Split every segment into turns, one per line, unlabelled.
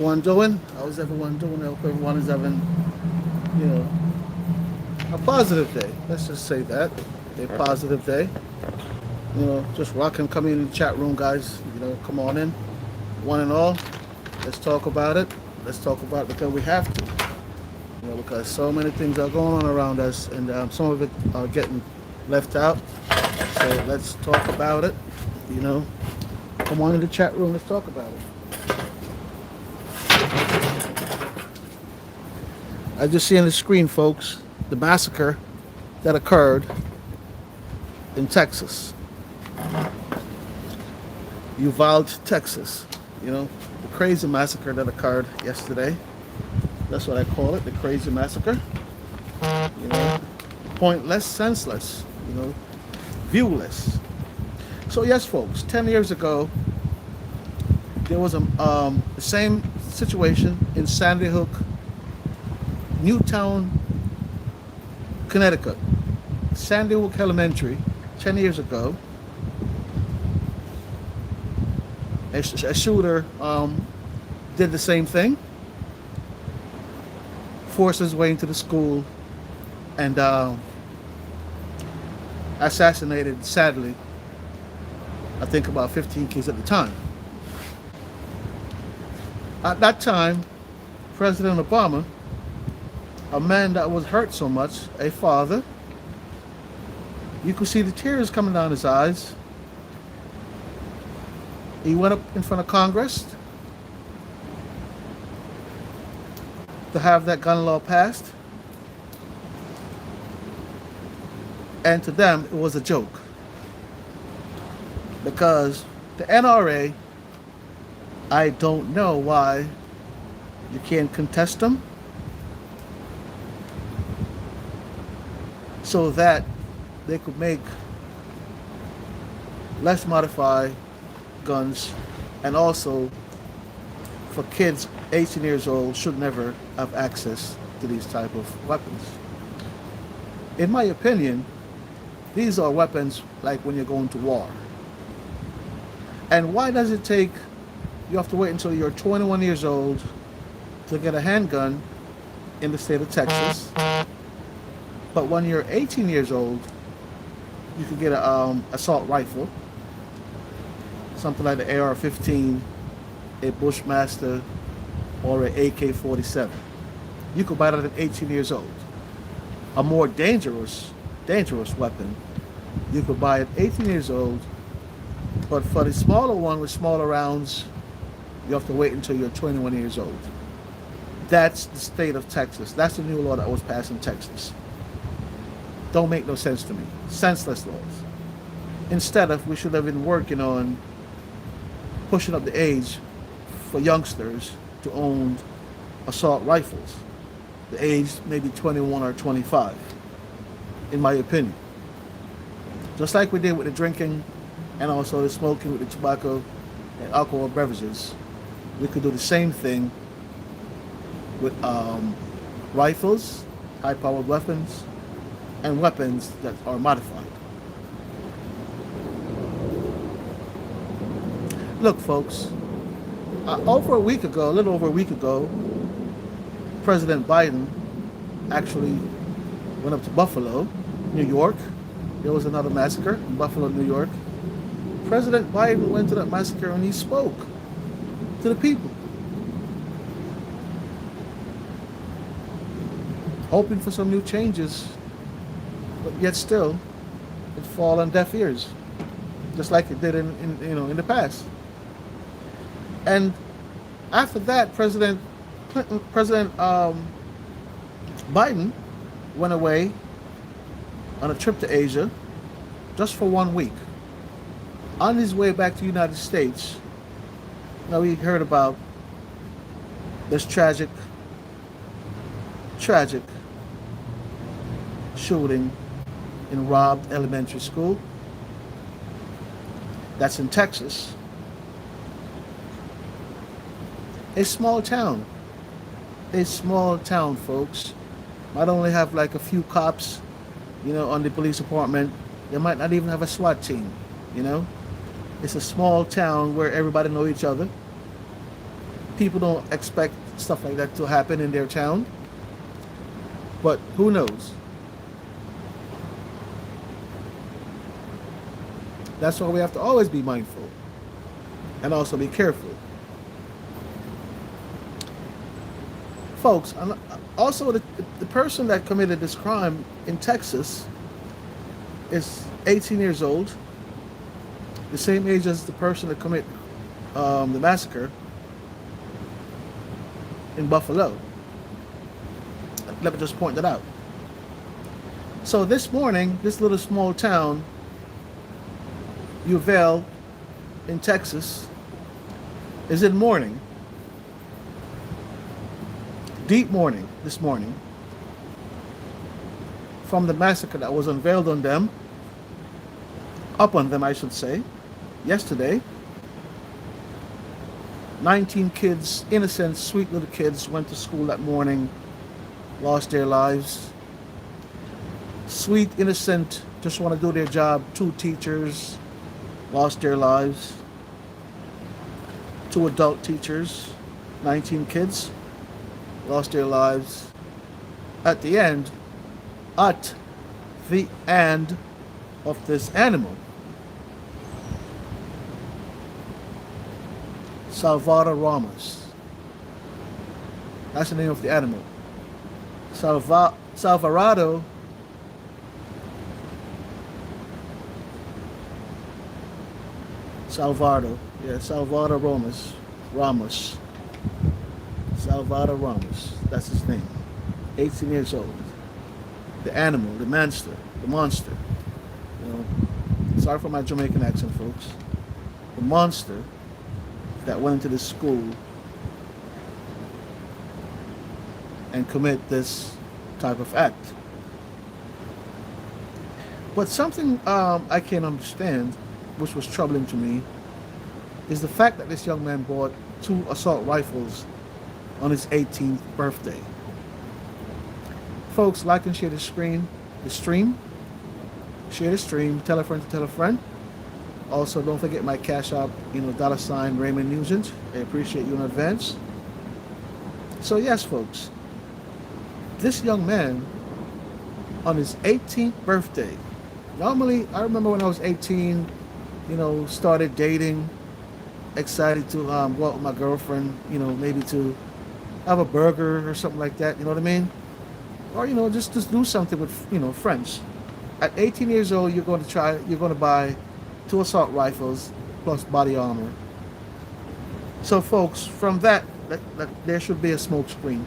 Everyone doing? How's everyone doing? I hope everyone is having, you know, a positive day. Let's just say that. A positive day. Just rocking, coming in the chat room, guys. Come on in. One and all. Let's talk about it. Let's talk about it because we have to. Because so many things are going on around us and some of it are getting left out. So let's talk about it. You know, come on in the chat room. Let's talk about it. I just see on the screen, folks, the massacre that occurred in Texas, Uvalde, Texas. The crazy massacre that occurred yesterday. That's what I call it, the crazy massacre. You know, Pointless, senseless, viewless. So yes, folks, 10 years ago, there was the same situation in Sandy Hook, Newtown, Connecticut. Sandy Hook Elementary, 10 years ago, a shooter did the same thing, forced his way into the school, and assassinated, sadly, I think about 15 kids at the time. At that time, President Obama, a man that was hurt so much, a father, you could see the tears coming down his eyes. He went up in front of Congress to have that gun law passed. And to them, it was a joke. Because the NRA, I don't know why you can't contest them so that they could make less modified guns, and also for kids 18 years old should never have access to these type of weapons. In my opinion, these are weapons like when you're going to war. And why does it take, you have to wait until you're 21 years old to get a handgun in the state of Texas, but when you're 18 years old, you can get an assault rifle, something like the AR-15, a Bushmaster, or an AK-47. You could buy that at 18 years old. A more dangerous weapon, you could buy at 18 years old, but for the smaller one with smaller rounds, you have to wait until you're 21 years old. That's the state of Texas. That's the new law that was passed in Texas. Don't make no sense to me. Senseless laws. Instead of, we should have been working on pushing up the age for youngsters to own assault rifles. The age maybe 21 or 25, in my opinion. Just like we did with the drinking and also the smoking with the tobacco and alcohol beverages, we could do the same thing with rifles, high-powered weapons, and weapons that are modified. Look, folks, a little over a week ago, President Biden actually went up to Buffalo, New York. There was another massacre in Buffalo, New York. President Biden went to that massacre and he spoke to the people, hoping for some new changes, but yet still, it fall on deaf ears, just like it did in the past. And after that, President Biden went away on a trip to Asia just for 1 week. On his way back to the United States, now we heard about this tragic shooting in Robb Elementary School. That's in Texas. A small town, folks. Might only have like a few cops, on the police department. They might not even have a SWAT team. It's a small town where everybody know each other. People don't expect stuff like that to happen in their town, but who knows? That's why we have to always be mindful and also be careful. Folks, also the person that committed this crime in Texas is 18 years old, the same age as the person that committed the massacre in Buffalo. Let me just point that out. So this morning, this little small town, Uvalde in Texas, is in mourning. Deep mourning this morning from the massacre that was unveiled on them, upon them I should say, yesterday. 19 kids, innocent, sweet little kids, went to school that morning, lost their lives. Sweet, innocent, just want to do their job. 2 teachers lost their lives. 2 adult teachers, 19 kids lost their lives. At the end of this animal, Salvador Ramos. That's the name of the animal. Salvarado Ramos. Salvador Ramos. That's his name. 18 years old. The animal, the monster. You know, sorry for my Jamaican accent, folks. The monster that went into this school and commit this type of act. But something I can't understand, which was troubling to me, is the fact that this young man bought 2 assault rifles on his 18th birthday. Folks, like and share the stream. Share the stream. Tell a friend to tell a friend. Also, don't forget my cash app, $ Raymond Nugent. I appreciate you in advance. So yes, folks, this young man on his 18th birthday. Normally, I remember when I was 18, started dating, excited to go out with my girlfriend, maybe to have a burger or something like that, you know what I mean? Or, just do something with, friends. At 18 years old, you're going to buy 2 assault rifles plus body armor. So folks, from that there should be a smoke screen.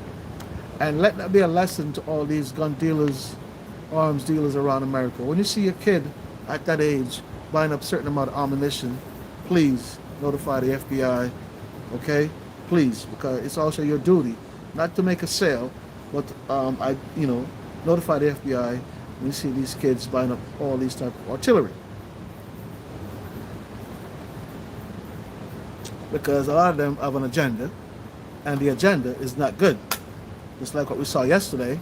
And let that be a lesson to all these gun dealers, arms dealers around America. When you see a kid at that age buying up a certain amount of ammunition, please notify the FBI, okay? Please, because it's also your duty, not to make a sale, but notify the FBI when you see these kids buying up all these type of artillery. Because a lot of them have an agenda, and the agenda is not good. Just like what we saw yesterday,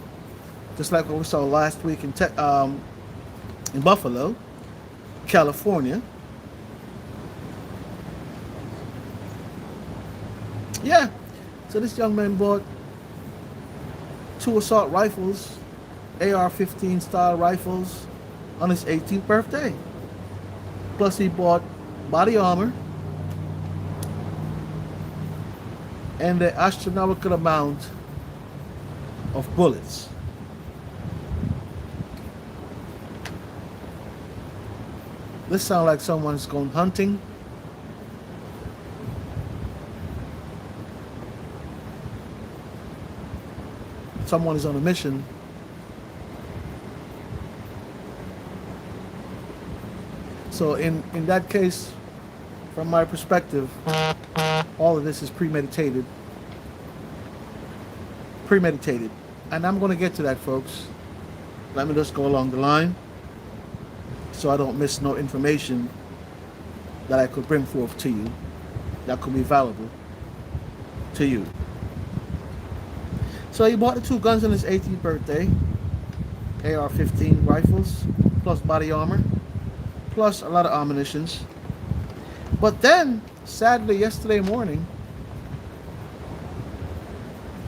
just like what we saw last week in Buffalo, California. Yeah, so this young man bought 2 assault rifles, AR-15 style rifles, on his 18th birthday. Plus he bought body armor and the astronomical amount of bullets. This sounds like someone's going hunting. Someone is on a mission. So in that case, from my perspective, all of this is premeditated. And I'm going to get to that, folks. Let me just go along the line so I don't miss no information that I could bring forth to you that could be valuable to you. So he bought the 2 guns on his 18th birthday, AR-15 rifles, plus body armor, plus a lot of ammunitions. But then, sadly, yesterday morning,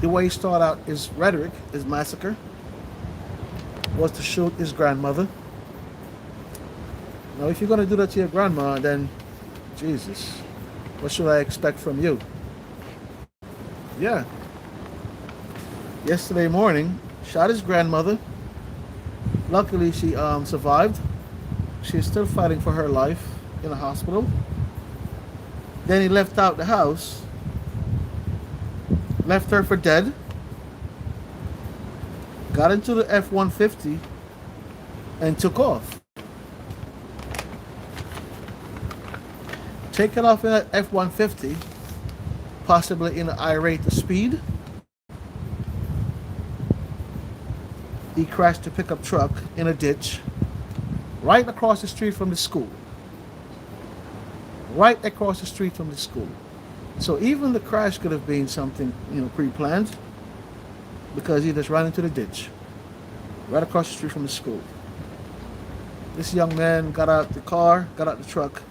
The way he started out his rhetoric, his massacre, was to shoot his grandmother. Now, if you're going to do that to your grandma, then Jesus, what should I expect from you? Yeah. Yesterday morning, shot his grandmother. Luckily, she survived. She's still fighting for her life in a hospital. Then he left out the house, left her for dead, got into the F-150, and took off. Taking off in an F-150, possibly in an irate speed, he crashed a pickup truck in a ditch right across the street from the school. Right across the street from the school. So even the crash could have been something, pre-planned, because he just ran into the ditch right across the street from the school. This young man got out the truck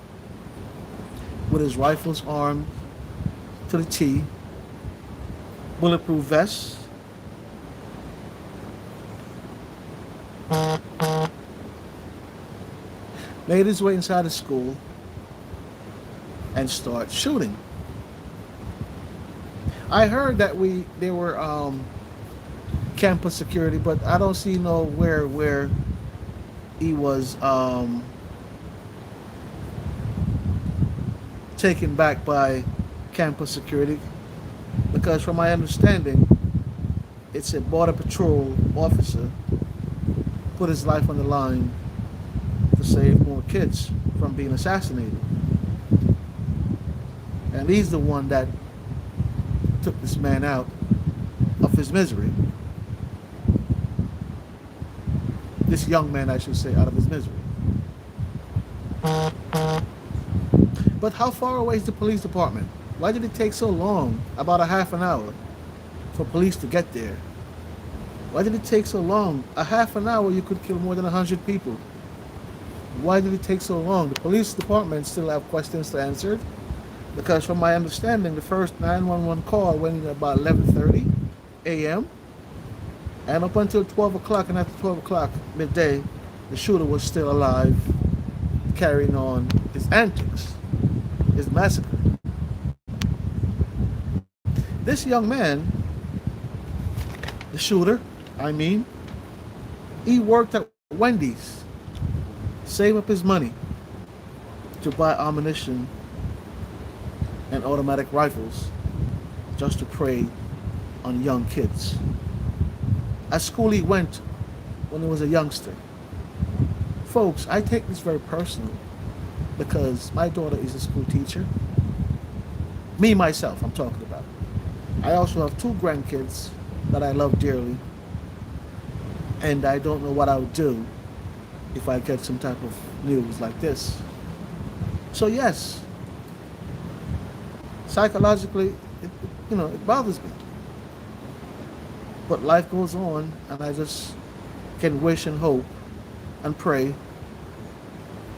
with his rifles armed to the T, bulletproof vest, made his way inside the school and start shooting. I heard that they were campus security, but I don't see nowhere where he was taken back by campus security, because from my understanding, it's a border patrol officer put his life on the line to save more kids from being assassinated. And he's the one that took this man out of his misery. This young man, I should say, out of his misery. But how far away is the police department? Why did it take so long, about a half an hour, for police to get there? Why did it take so long? A half an hour, you could kill more than 100 people. Why did it take so long? The police department still have questions to answer, because from my understanding, the first 911 call went in about 11:30 a.m. and up until 12 o'clock, and after 12 o'clock midday, the shooter was still alive, carrying on his antics, his massacre. This young man, the shooter, he worked at Wendy's, saved up his money to buy ammunition and automatic rifles just to prey on young kids. At school he went when he was a youngster. Folks, I take this very personal because my daughter is a school teacher. Me, myself, I'm talking about. I also have 2 grandkids that I love dearly, and I don't know what I would do if I get some type of news like this. So yes, psychologically, it bothers me. But life goes on, and I just can wish and hope and pray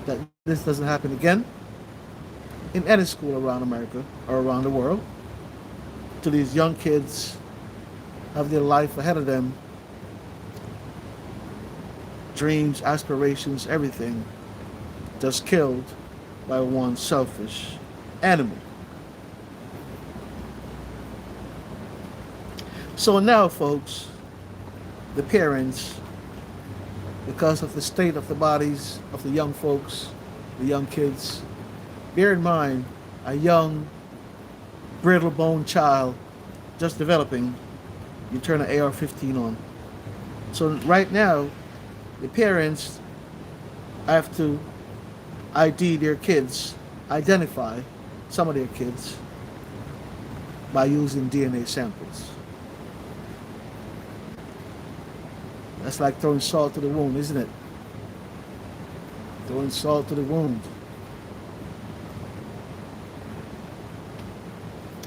that this doesn't happen again in any school around America or around the world, to these young kids have their life ahead of them, dreams, aspirations, everything, just killed by one selfish animal. So now, folks, the parents, because of the state of the bodies of the young folks, the young kids, bear in mind, a young, brittle-boned child just developing, you turn an AR-15 on. So right now, the parents have to ID their kids, identify some of their kids by using DNA samples. That's like throwing salt to the wound, isn't it? Throwing salt to the wound.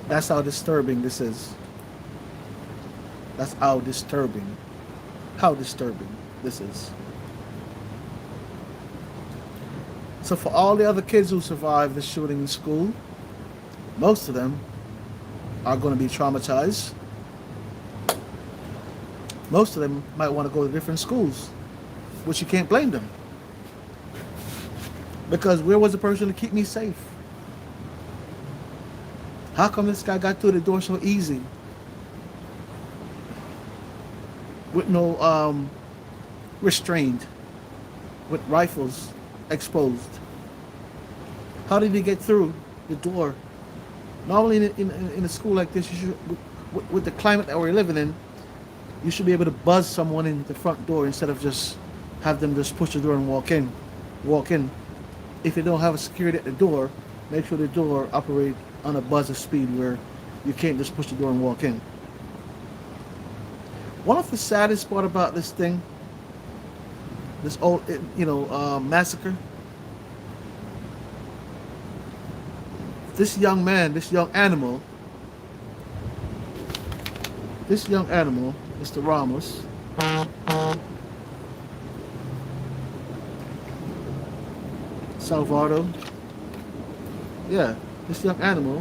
That's how disturbing this is. That's how disturbing this is. So for all the other kids who survived the shooting in school, most of them are going to be traumatized. Most of them might want to go to different schools, which you can't blame them. Because where was the person to keep me safe? How come this guy got through the door so easy? With no restraint, with rifles exposed. How did he get through the door? Normally in a school like this, you should, with the climate that we're living in, you should be able to buzz someone in the front door instead of just have them just push the door and walk in. Walk in. If you don't have a security at the door, make sure the door operate on a buzzer speed where you can't just push the door and walk in. One of the saddest part about this thing, this old, massacre, this young man, this young animal, Mr. Ramos, Salvador, yeah, this young animal,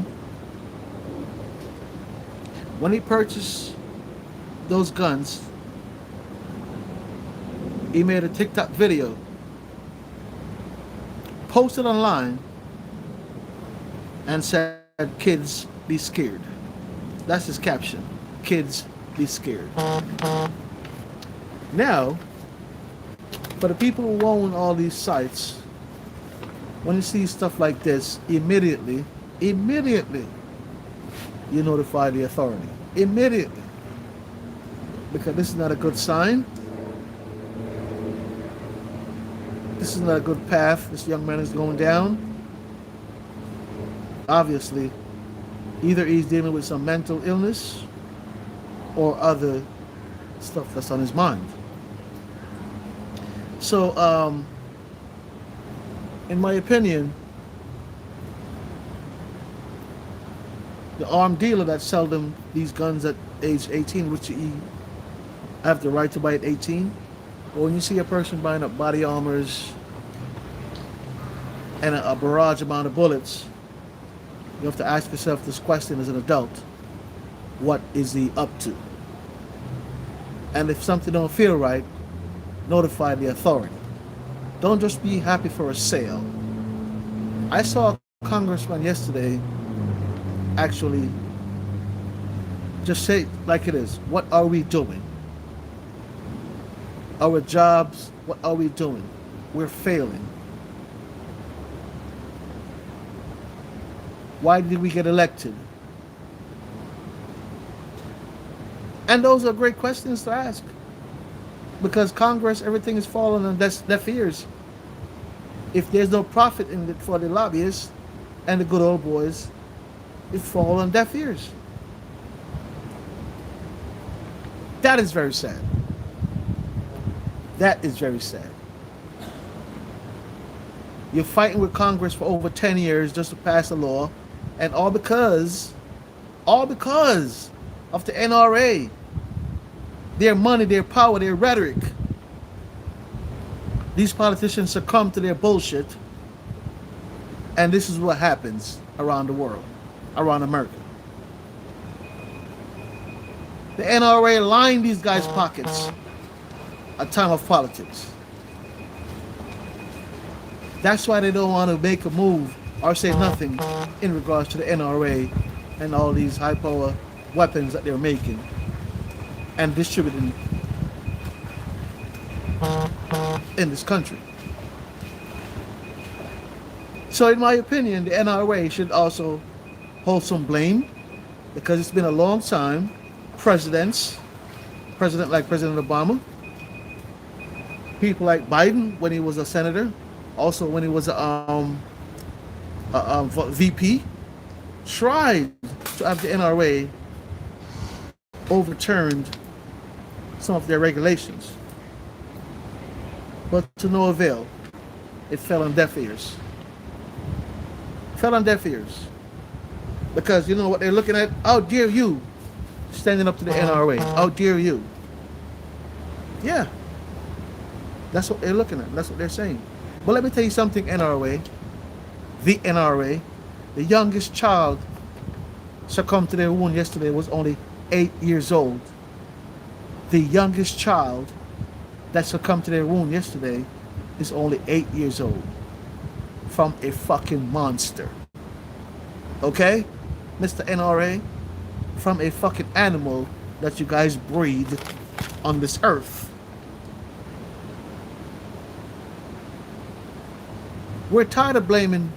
when he purchased those guns, he made a TikTok video, posted online, and said, "Kids, be scared." That's his caption. Kids, be scared. Now, for the people who own all these sites, when you see stuff like this, immediately, you notify the authority. Immediately. Because this is not a good sign. This is not a good path this young man is going down. Obviously, either he's dealing with some mental illness or other stuff that's on his mind. So, in my opinion, the armed dealer that sold them these guns at age 18, which he have the right to buy at 18, but when you see a person buying up body armors and a barrage amount of bullets, you have to ask yourself this question as an adult: what is he up to? And if something don't feel right, notify the authority. Don't just be happy for a sale. I saw a congressman yesterday actually just say like it is: what are we doing? Our jobs, what are we doing? We're failing. Why did we get elected? And those are great questions to ask. Because Congress, everything is falling on deaf ears. If there's no profit in it for the lobbyists and the good old boys, it falls on deaf ears. That is very sad. That is very sad. You're fighting with Congress for over 10 years just to pass a law, and all because of the NRA, their money, their power, their rhetoric. These politicians succumb to their bullshit, and this is what happens around the world, around America. The NRA line these guys' pockets at time of politics. That's why they don't want to make a move or say nothing in regards to the NRA and all these high-power weapons that they're making and distributing in this country. So in my opinion, the NRA should also hold some blame, because it's been a long time. President like President Obama, people like Biden when he was a senator, also when he was a VP, tried to have the NRA overturned some of their regulations, but to no avail. It fell on deaf ears. Fell on deaf ears. Because you know what they're looking at? How dare you standing up to the NRA? How dare you? Yeah. That's what they're looking at. That's what they're saying. But let me tell you something, NRA. The NRA, the youngest child succumbed to their wound yesterday was only 8 years old. The youngest child that succumbed to their wound yesterday is only 8 years old from a fucking monster. Okay? Mr. NRA? From a fucking animal that you guys breed on this earth. We're tired of blaming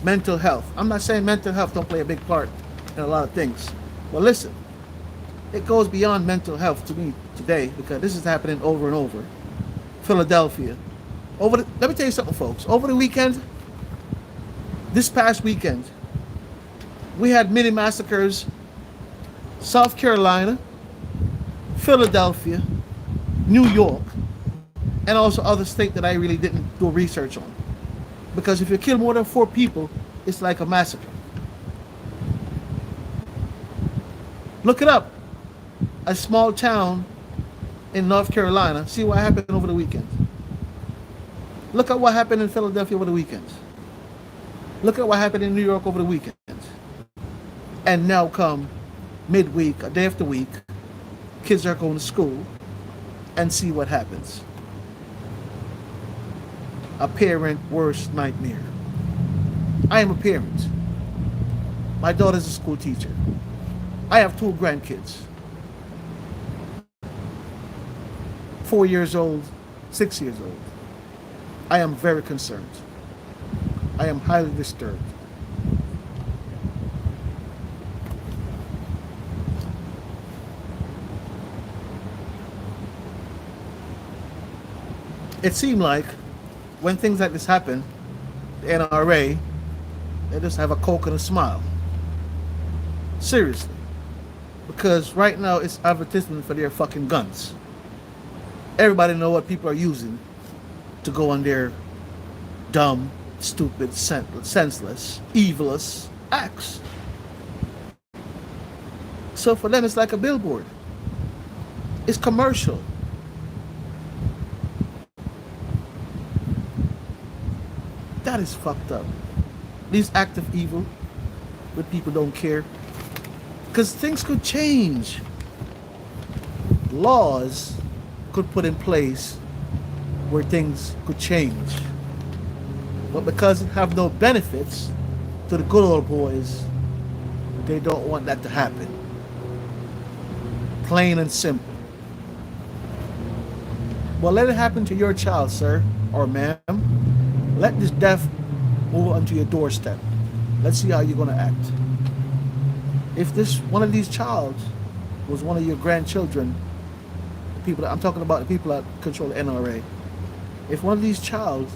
mental health. I'm not saying mental health don't play a big part in a lot of things. Well, listen, it goes beyond mental health to me today because this is happening over and over. Philadelphia. Let me tell you something, folks. Over the weekend, this past weekend, we had mini massacres. South Carolina, Philadelphia, New York, and also other states that I really didn't do research on. Because if you kill more than 4 people, it's like a massacre. Look it up. A small town in North Carolina. See what happened over the weekend. Look at what happened in Philadelphia over the weekend. Look at what happened in New York over the weekend. And now come midweek, a day after week, kids are going to school, and see what happens. A parent worst nightmare. I am a parent. My daughter's a school teacher. I have 2 grandkids. 4 years old, 6 years old. I am very concerned. I am highly disturbed. It seemed like when things like this happen, the NRA, they just have a coke and a smile. Seriously. Because right now it's advertisement for their fucking guns. Everybody know what people are using to go on their dumb, stupid, senseless, evilous acts. So for them it's like a billboard. It's commercial. That is fucked up. These acts of evil, but people don't care. Because things could change. Laws could put in place where things could change. But because it have no benefits to the good old boys, they don't want that to happen. Plain and simple. Well, let it happen to your child, sir or ma'am. Let this death move onto your doorstep. Let's see how you're going to act. If this one of these child was one of your grandchildren, the people I'm talking about, the people that control the NRA. If one of these child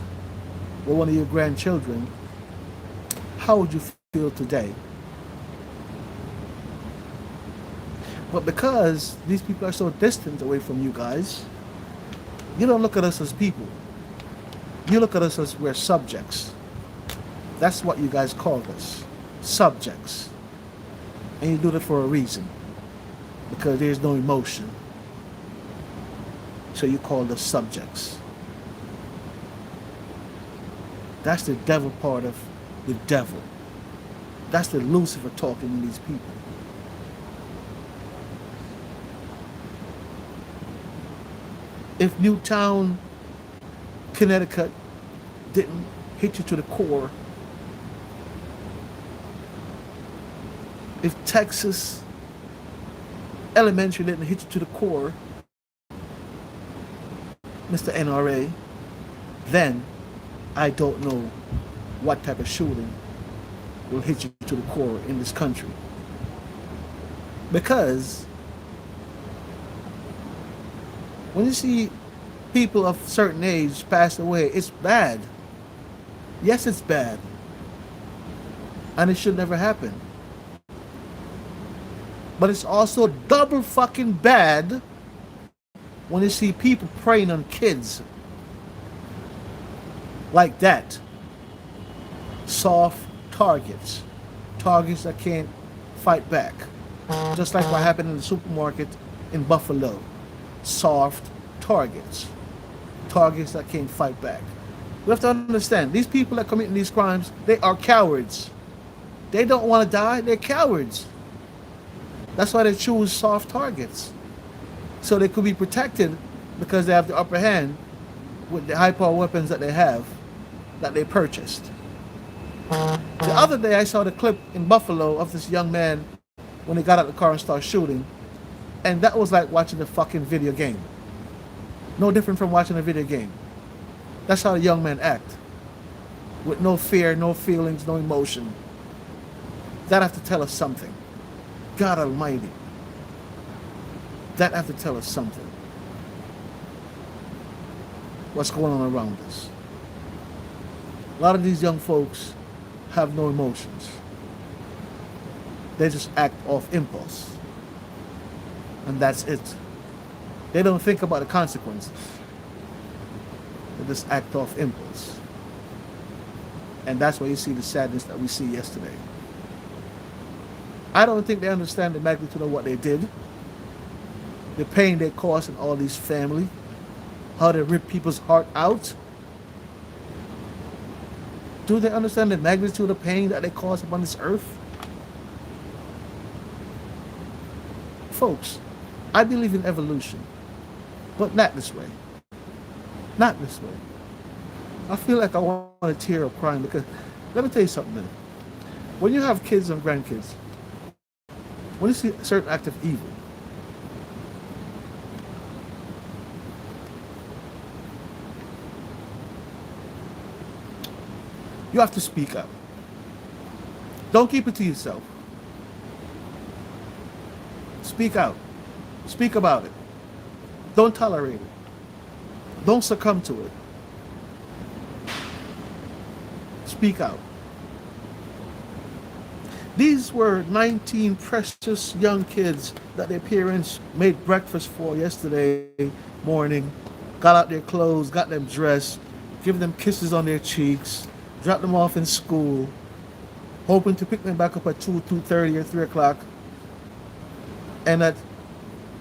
were one of your grandchildren, how would you feel today? But because these people are so distant away from you guys, you don't look at us as people. You look at us as we're subjects. That's what you guys call us. Subjects. And you do that for a reason. Because there's no emotion. So you call us subjects. That's the devil part of the devil. That's the Lucifer talking to these people. If Newtown, Connecticut didn't hit you to the core, if Texas Elementary didn't hit you to the core, Mr. NRA, then I don't know what type of shooting will hit you to the core in this country. Because when you see people of certain age pass away, it's bad. Yes, it's bad. And it should never happen. But it's also double fucking bad when you see people preying on kids like that. Soft targets. Targets that can't fight back. Just like what happened in the supermarket in Buffalo. Soft targets. Targets that can't fight back. We have to understand, these people that committing these crimes, they are cowards. They don't want to die, they're cowards. That's why they choose soft targets. So they could be protected because they have the upper hand with the high power weapons that they have, that they purchased. The other day I saw the clip in Buffalo of this young man when he got out of the car and started shooting, and that was like watching a fucking video game. No different from watching a video game. That's how the young men act. With no fear, no feelings, no emotion. That have to tell us something. God Almighty. That have to tell us something. What's going on around us? A lot of these young folks have no emotions. They just act off impulse. And that's it. They don't think about the consequences. They just act off impulse. And that's why you see the sadness that we see yesterday. I don't think they understand the magnitude of what they did, the pain they caused in all these family, how they rip people's heart out. Do they understand the magnitude of pain that they caused upon this earth? Folks, I believe in evolution, but not this way. Not this way. I feel like I want to tear up crying because, let me tell you something, man. When you have kids and grandkids, when you see a certain act of evil, you have to speak up. Don't keep it to yourself. Speak out. Speak about it. Don't tolerate it. Don't succumb to it. Speak out. These were 19 precious young kids that their parents made breakfast for yesterday morning, got out their clothes, got them dressed, give them kisses on their cheeks, dropped them off in school, hoping to pick them back up at 2:30 or 3 o'clock. And at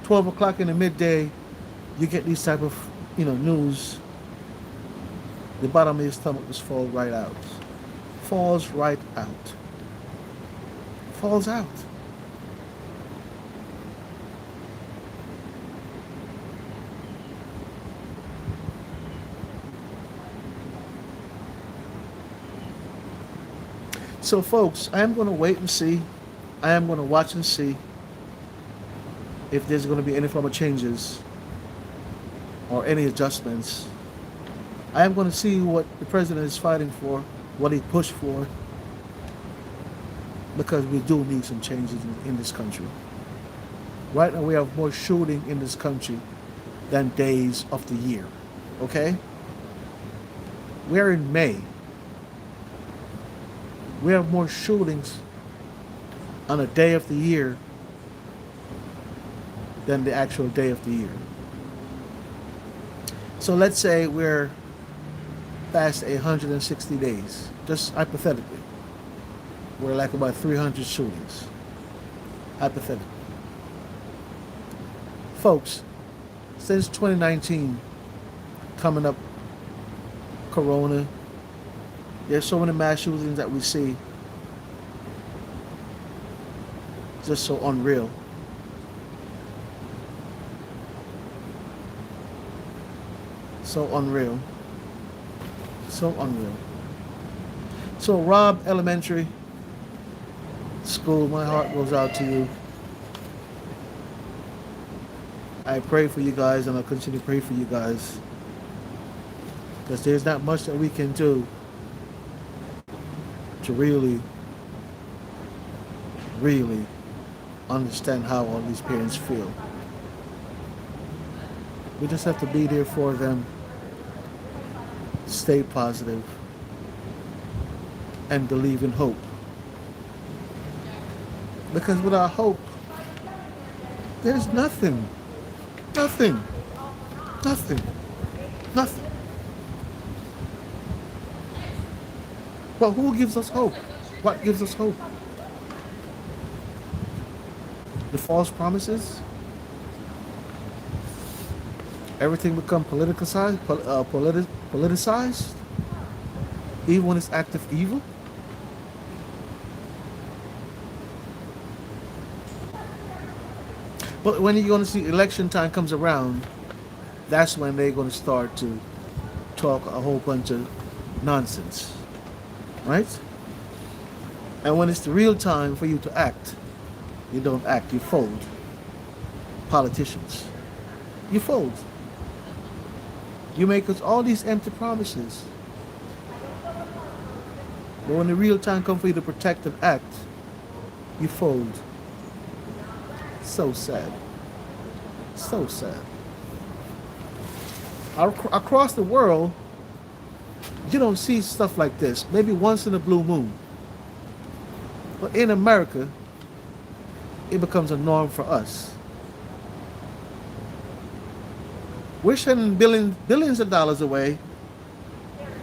12 o'clock in the midday, you get these type of, news. The bottom of your stomach just falls right out. Falls right out. Falls out. So folks, I am going to wait and see. I am going to watch and see if there's going to be any form of changes or any adjustments. I am going to see what the president is fighting for, what he pushed for, because we do need some changes in this country. Right now we have more shooting in this country than days of the year. Okay? We're in May. We have more shootings on a day of the year than the actual day of the year. So let's say we're past 160 days, just hypothetically. We're like about 300 shootings, hypothetically. Folks, since 2019, coming up, Corona, there's so many mass shootings that we see. Just so unreal. So unreal. So unreal. So Rob Elementary School, my heart goes out to you. I pray for you guys, and I'll continue to pray for you guys, because there's not much that we can do to really understand how all these parents feel. We just have to be there for them, stay positive, and believe in hope. Because without hope, there's nothing. Nothing. Nothing. Nothing. But who gives us hope? What gives us hope? The false promises? Everything become politicized? Politicized? Even when it's active evil? But when you're going to see election time comes around, that's when they're going to start to talk a whole bunch of nonsense, right? And when it's the real time for you to act, you don't act, you fold. Politicians, you fold. You make us all these empty promises. But when the real time comes for you to protect and act, you fold. So sad. So sad. Across the world, you don't see stuff like this. Maybe once in a blue moon. But in America, it becomes a norm for us. We're sending billions of dollars away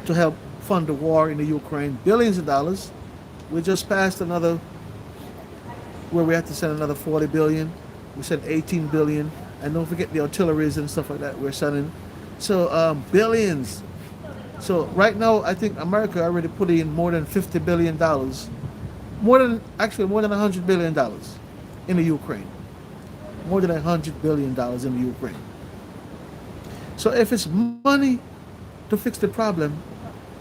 to help fund the war in the Ukraine. Billions of dollars. We just passed another, where we have to send another 40 billion. We sent 18 billion. And don't forget the artilleries and stuff like that we're sending. So billions. So right now, I think America already put in more than $50 billion. More than $100 billion in the Ukraine. More than $100 billion in the Ukraine. So if it's money to fix the problem,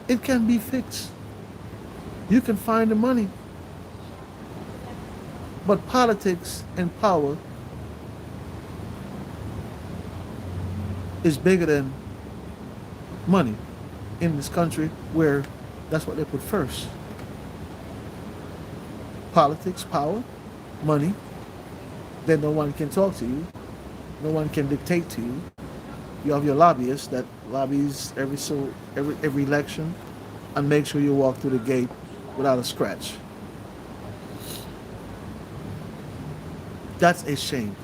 it can be fixed. You can find the money. But politics and power is bigger than money in this country, where that's what they put first. Politics, power, money. Then no one can talk to you. No one can dictate to you. You have your lobbyists that lobbies every election and make sure you walk through the gate without a scratch. That's a shame.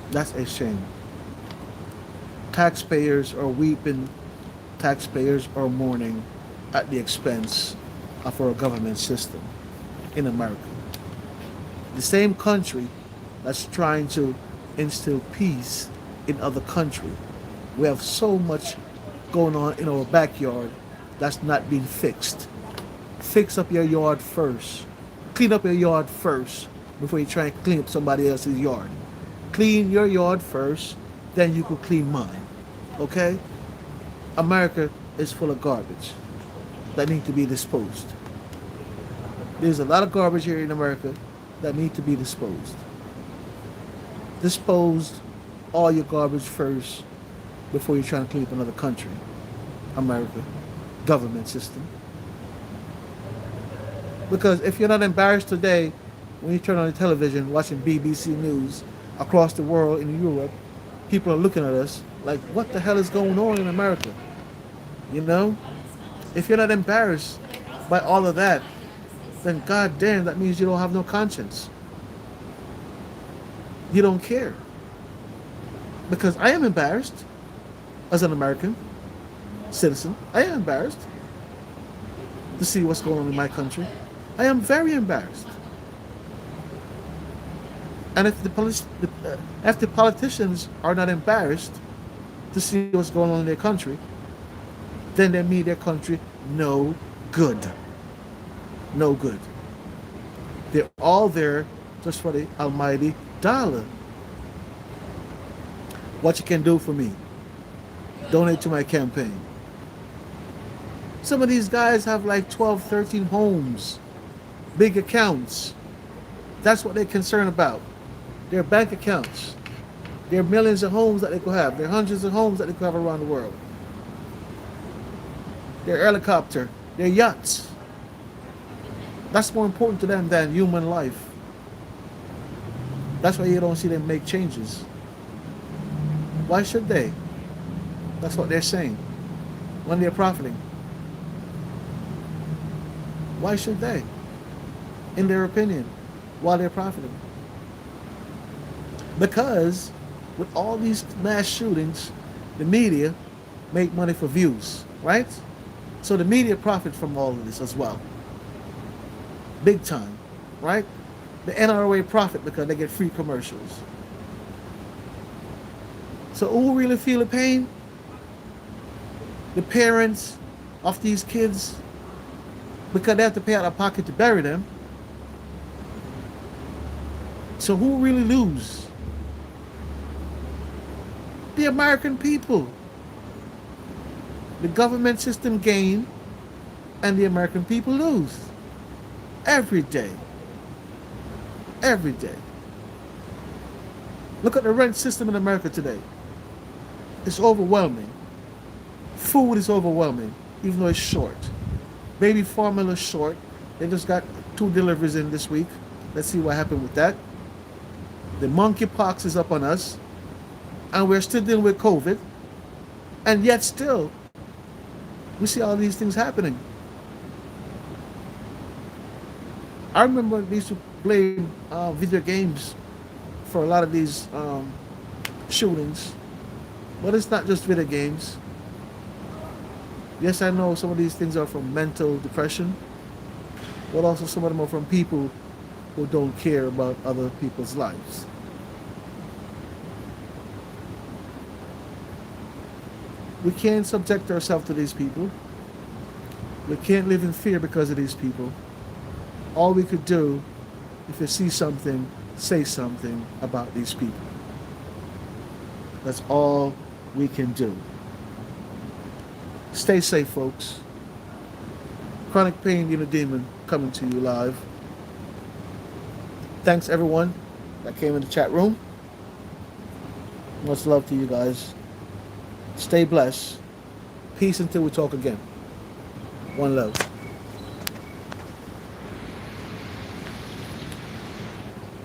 That's a shame. Taxpayers are weeping, taxpayers are mourning at the expense of our government system in America. The same country that's trying to instill peace in other countries. We have so much going on in our backyard that's not being fixed. Fix up your yard first. Clean up your yard first before you try and clean up somebody else's yard. Clean your yard first, then you can clean mine. Okay? America is full of garbage that need to be disposed. There's a lot of garbage here in America that need to be disposed. Dispose all your garbage first before you try to clean up another country. America. Government system. Because if you're not embarrassed today, when you turn on the television watching BBC News across the world in Europe, people are looking at us like, what the hell is going on in America? You know? If you're not embarrassed by all of that, then goddamn, that means you don't have no conscience. You don't care. Because I am embarrassed as an American citizen. I am embarrassed to see what's going on in my country. I am very embarrassed. And if the politicians are not embarrassed to see what's going on in their country, then they mean their country no good. No good. They're all there just for the almighty dollar. What you can do for me? Donate to my campaign. Some of these guys have like 12, 13 homes, big accounts. That's what they're concerned about. Their bank accounts. There are millions of homes that they could have. There are hundreds of homes that they could have around the world. Their helicopter, their yachts. That's more important to them than human life. That's why you don't see them make changes. Why should they? That's what they're saying when they're profiting. Why should they? In their opinion, while they're profiting. Because with all these mass shootings, the media make money for views, right? So the media profit from all of this as well. Big time, right? The NRA profit because they get free commercials. So who really feel the pain? The parents of these kids, because they have to pay out of pocket to bury them. So who really lose? The American people. The government system gain and the American people lose. Every day. Every day. Look at the rent system in America today. It's overwhelming. Food is overwhelming, even though it's short. Baby formula is short. They just got 2 deliveries in this week. Let's see what happened with that. The monkeypox is up on us, and we're still dealing with COVID, and yet still, we see all these things happening. I remember we used to play video games for a lot of these shootings, but it's not just video games. Yes, I know some of these things are from mental depression, but also some of them are from people who don't care about other people's lives. We can't subject ourselves to these people. We can't live in fear because of these people. All we could do, if you see something, say something about these people. That's all we can do. Stay safe, folks. Chronic Pain Unit Demon coming to you live. Thanks everyone that came in the chat room. Much love to you guys. Stay blessed. Peace until we talk again. One love.